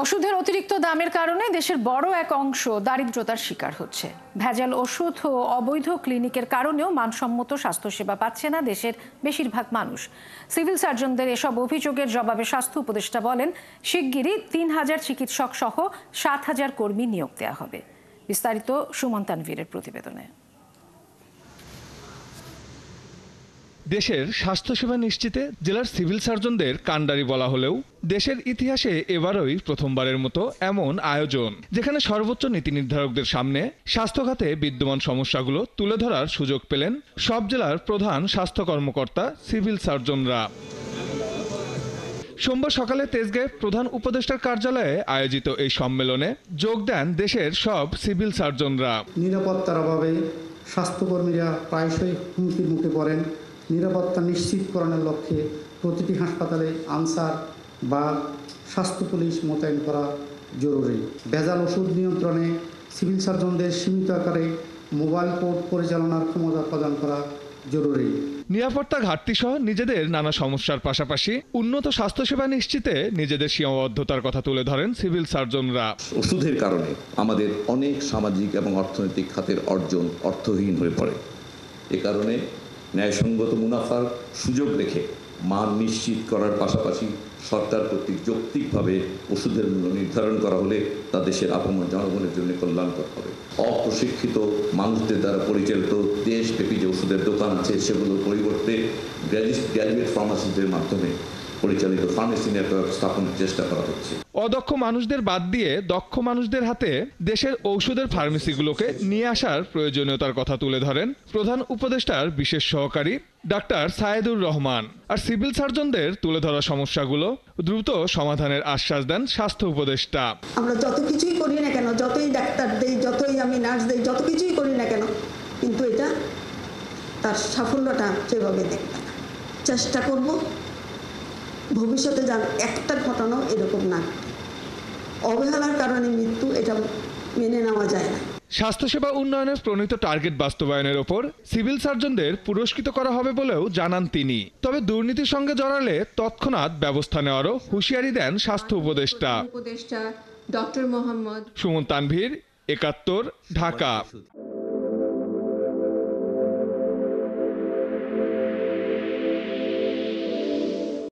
ওষুধের অতিরিক্ত দামের কারণে দেশের বড় এক অংশ দারিদ্রতার শিকার হচ্ছে। ভেজাল ওষুধ ও অবৈধ ক্লিনিকের কারণেও মানসম্মত স্বাস্থ্যসেবা পাচ্ছে না দেশের বেশিরভাগ মানুষ। সিভিল সার্জনদের এসব অভিযোগের জবাবে স্বাস্থ্য উপদেষ্টা বলেন, শিগগিরই ৩,০০০ চিকিৎসক সহ ৭,০০০ কর্মী নিয়োগ দেওয়া হবে। বিস্তারিত সুমন তানভীরের প্রতিবেদনে। দেশের স্বাস্থ্যসেবা নিশ্চিতে জেলার সিভিল সার্জনদের কাণ্ডারি বলা হলেও দেশের ইতিহাসে এবারই প্রথমবারের মতো এমন আয়োজন, যেখানে সর্বোচ্চ নীতি নির্ধারকদের সামনে স্বাস্থ্য খাতে বিদ্যমান সমস্যাগুলো তুলে ধরার সুযোগ পেলেন সব জেলার প্রধান স্বাস্থ্য কর্মকর্তা সিভিল সার্জনরা। সোমবার সকালে তেজগাঁয়ে প্রধান উপদেষ্টার কার্যালয়ে আয়োজিত এই সম্মেলনে যোগ দেন দেশের সব সিভিল সার্জনরা। নিরাপত্তার অভাবে স্বাস্থ্যকর্মীরা প্রায়শই হুমকির মুখে পড়েন। নিরাপত্তা নিশ্চিতকরণের লক্ষ্যে প্রতিটি হাসপাতালে আনসার বা স্বাস্থ্য পুলিশ মোতায়েন করা জরুরি। ভেজাল ওষুধ নিয়ন্ত্রণে সিভিল সার্জনদের সীমিত আকারে মোবাইল কোর্ট পরিচালনার ক্ষমতা প্রদান করা জরুরি। নিরাপত্তা ঘাটতি সহ নিজেদের নানা সমস্যার পাশাপাশি উন্নত স্বাস্থ্যসেবা নিশ্চিতে নিজেদের সীমাবদ্ধতার কথা তুলে ধরেন সিভিল সার্জনরা। ওষুধের কারণে আমাদের অনেক সামাজিক এবং অর্থনৈতিক খাতের অর্জন অর্থহীন হয়ে পড়ে। এ কারণে ন্যায়সঙ্গত মুনাফার সুযোগ রেখে মান নিশ্চিত করার পাশাপাশি সরকার কর্তৃক যৌক্তিকভাবে ওষুধের মূল্য নির্ধারণ করা হলে তা দেশের আপামর জনগণের জন্য কল্যাণকর হবে। অপ্রশিক্ষিত মানুষদের দ্বারা পরিচালিত দেশব্যাপী যে ওষুধের দোকান আছে সেগুলোর পরিবর্তে গ্র্যাজুয়েট ফার্মাসিস্টদের মাধ্যমে পরিচালিত ফার্মেসি নেটওয়ার্ক স্থাপনের চেষ্টা করা হচ্ছে। অদক্ষ মানুষদের বাদ দিয়ে দক্ষ মানুষদের হাতে দেশের ঔষধের ফার্মেসিগুলোকে নিয়ে আসার প্রয়োজনীয়তার কথা তুলে ধরেন প্রধান উপদেষ্টার বিশেষ সহকারী ডাক্তার সায়েদুর রহমান। আর সিভিল সার্জনদের তুলে ধরা সমস্যাগুলো দ্রুত সমাধানের আশ্বাস দেন স্বাস্থ্য উপদেষ্টা। আমরা যত কিছুই করি না কেন, যতই ডাক্তার দেই, যতই আমি নার্স দেই, যত কিছুই করি না কেন, কিন্তু এটা তার সাফল্যটা সেভাবে দেখবে না। চেষ্টা করব ভবিষ্যতে যেন একটা ঘটনাও এরকম না, অবহেলার কারণে মৃত্যু, এটা মেনে নেওয়া যায় না। স্বাস্থ্যসেবা উন্নয়নের প্রণীত টার্গেট বাস্তবায়নের ওপর সিভিল সার্জনদের পুরস্কৃত করা হবে বলেও জানান তিনি। তবে দুর্নীতির সঙ্গে জড়ালে তৎক্ষণাৎ ব্যবস্থা নেওয়ারও হুঁশিয়ারি দেন স্বাস্থ্য উপদেষ্টা ডক্টর মোহাম্মদ সুমন তানভীর, ৭১, ঢাকা।